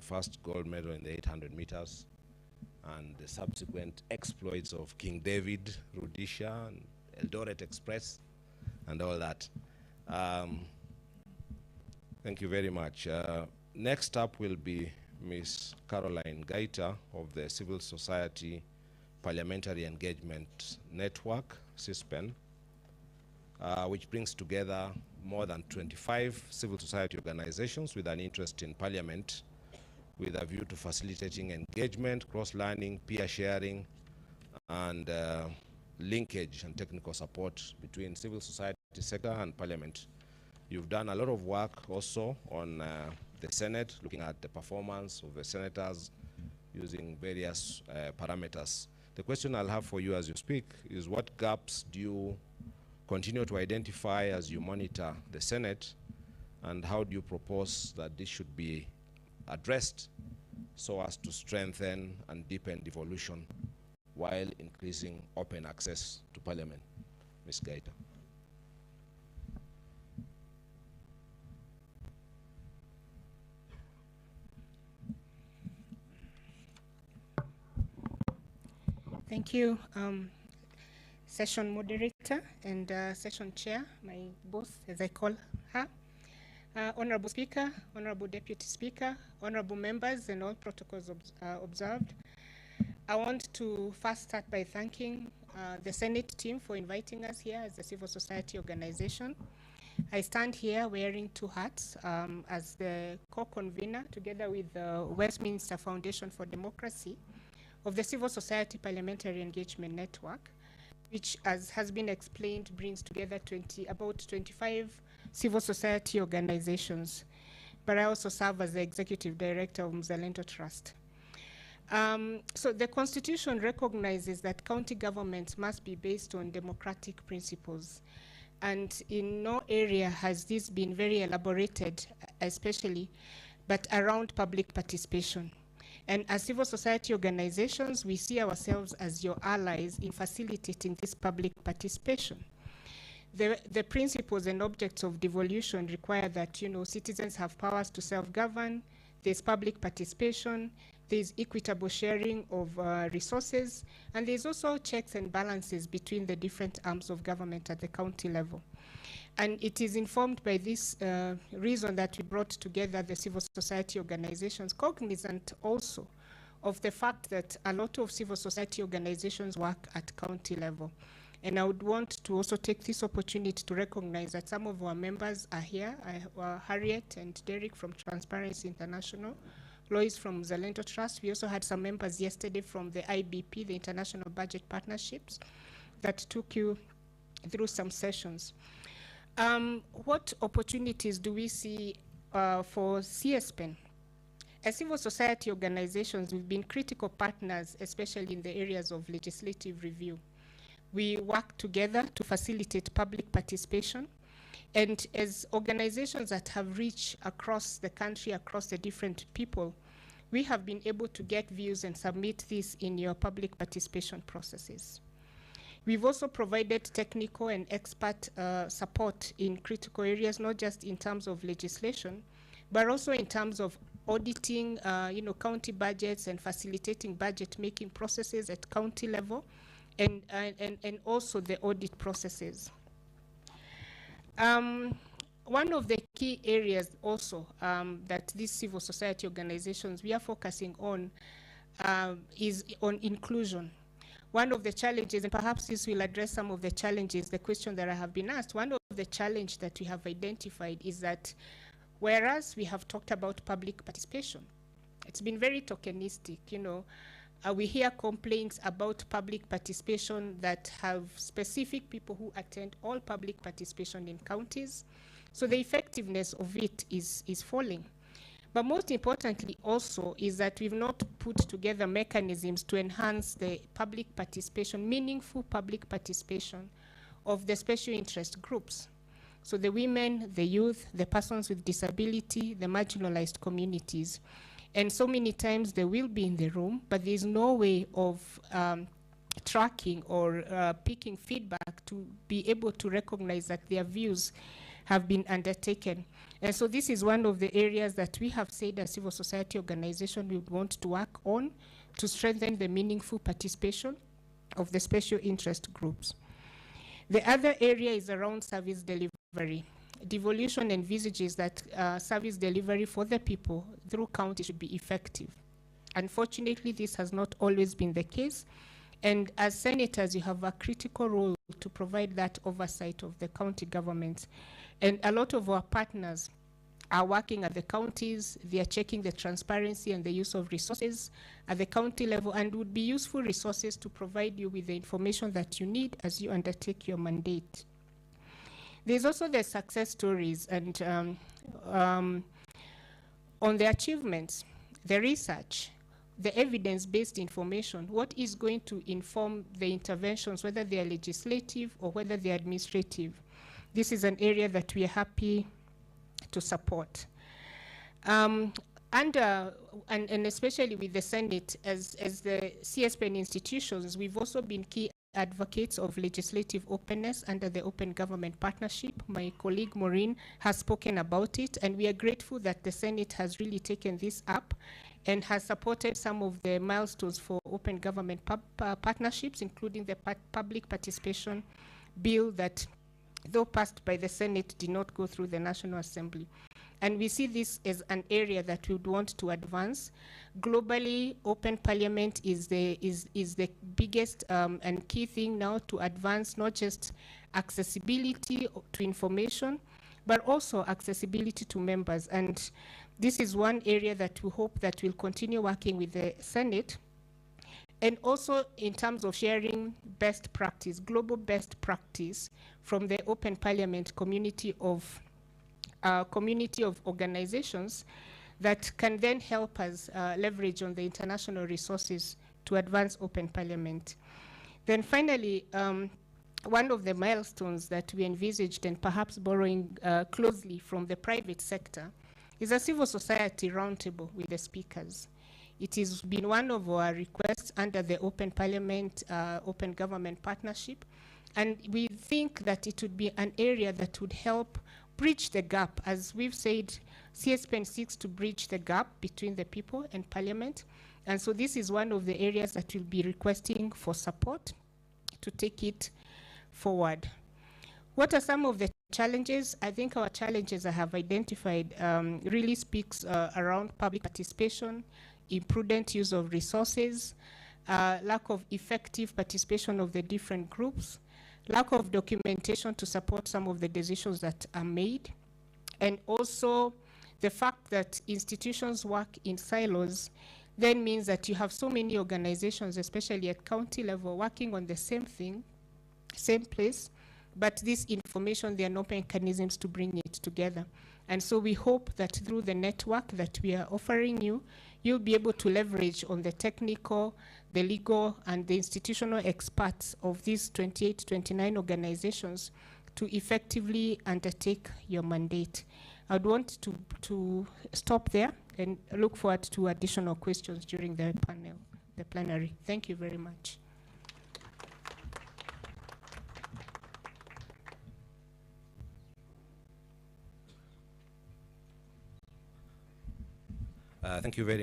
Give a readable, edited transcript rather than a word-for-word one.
first gold medal in the 800 meters, and the subsequent exploits of King David, Rhodesia, and Eldoret Express, and all that. Thank you very much. Next up will be Ms. Caroline Gaita of the Civil Society Parliamentary Engagement Network, CISPEN, which brings together more than 25 civil society organizations with an interest in Parliament, with a view to facilitating engagement, cross-learning, peer sharing, and linkage and technical support between civil society sector and Parliament. You've done a lot of work also on the Senate, looking at the performance of the senators using various parameters. The question I'll have for you as you speak is, what gaps do you continue to identify as you monitor the Senate, and how do you propose that this should be addressed so as to strengthen and deepen devolution while increasing open access to Parliament? Ms. Gaita. Thank you, session moderator and session chair, my boss, as I call her. Honorable Speaker, Honorable Deputy Speaker, honorable members, and all protocols observed. I want to first start by thanking the Senate team for inviting us here as a civil society organization. I stand here wearing two hats as the co-convener, together with the Westminster Foundation for Democracy, of the Civil Society Parliamentary Engagement Network, which, as has been explained, brings together about 25 civil society organizations. But I also serve as the executive director of Mzalendo Trust. So the Constitution recognizes that county governments must be based on democratic principles. And in no area has this been very elaborated, especially, but around public participation. And as civil society organizations, we see ourselves as your allies in facilitating this public participation. The principles and objects of devolution require that, citizens have powers to self-govern, there's public participation, there's equitable sharing of resources, and there's also checks and balances between the different arms of government at the county level. And it is informed by this reason that we brought together the civil society organizations, cognizant also of the fact that a lot of civil society organizations work at county level. And I would want to also take this opportunity to recognize that some of our members are here, Harriet and Derek from Transparency International, Lois from Mzalendo Trust. We also had some members yesterday from the IBP, the International Budget Partnerships, that took you through some sessions. What opportunities do we see for CSPEN? As civil society organizations, we've been critical partners, especially in the areas of legislative review. We work together to facilitate public participation. And as organizations that have reached across the country, across the different people, we have been able to get views and submit this in your public participation processes. We've also provided technical and expert support in critical areas, not just in terms of legislation, but also in terms of auditing, county budgets and facilitating budget-making processes at county level, and also the audit processes. One of the key areas also that these civil society organizations we are focusing on is on inclusion. One of the challenges, and perhaps this will address some of the challenges, the question that I have been asked, one of the challenges that we have identified is that whereas we have talked about public participation, it's been very tokenistic, we hear complaints about public participation that have specific people who attend all public participation in counties. So the effectiveness of it is falling. But most importantly also is that we've not put together mechanisms to enhance the public participation, meaningful public participation of the special interest groups. So the women, the youth, the persons with disability, the marginalized communities. And so many times they will be in the room, but there's no way of tracking or picking feedback to be able to recognize that their views have been undertaken. And so this is one of the areas that we have said as civil society organization we would want to work on to strengthen the meaningful participation of the special interest groups. The other area is around service delivery. Devolution envisages that service delivery for the people through county should be effective. Unfortunately, this has not always been the case. And as senators, you have a critical role to provide that oversight of the county governments. And a lot of our partners are working at the counties. They are checking the transparency and the use of resources at the county level, and would be useful resources to provide you with the information that you need as you undertake your mandate. There's also the success stories and on the achievements, the research, the evidence-based information, what is going to inform the interventions, whether they are legislative or whether they are administrative. This is an area that we are happy to support. And especially with the Senate, as the CSPN institutions, we've also been key advocates of legislative openness under the Open Government Partnership. My colleague Maureen has spoken about it, and we are grateful that the Senate has really taken this up and has supported some of the milestones for open government partnerships, including the public participation bill that, though passed by the Senate, did not go through the National Assembly. And we see this as an area that we would want to advance. Globally, open parliament is the biggest and key thing now to advance not just accessibility to information, but also accessibility to members. And this is one area that we hope that we'll continue working with the Senate. And also in terms of sharing best practice, global best practice from the open parliament community of organizations that can then help us leverage on the international resources to advance open parliament. Then finally, one of the milestones that we envisaged, and perhaps borrowing closely from the private sector, is a civil society roundtable with the speakers. It has been one of our requests under the Open Parliament, Open Government Partnership, and we think that it would be an area that would help bridge the gap. As we've said, CSPN seeks to bridge the gap between the people and Parliament, and so this is one of the areas that we'll be requesting for support to take it forward. What are some of the challenges? I think our challenges I have identified really speaks around public participation, imprudent use of resources, lack of effective participation of the different groups, lack of documentation to support some of the decisions that are made, and also the fact that institutions work in silos then means that you have so many organizations, especially at county level, working on the same thing, same place, but this information, there are no mechanisms to bring it together. And so we hope that through the network that we are offering you, you'll be able to leverage on the technical, the legal, and the institutional experts of these 28, 29 organizations to effectively undertake your mandate. I'd want to stop there and look forward to additional questions during the panel, the plenary. Thank you very much. Thank you very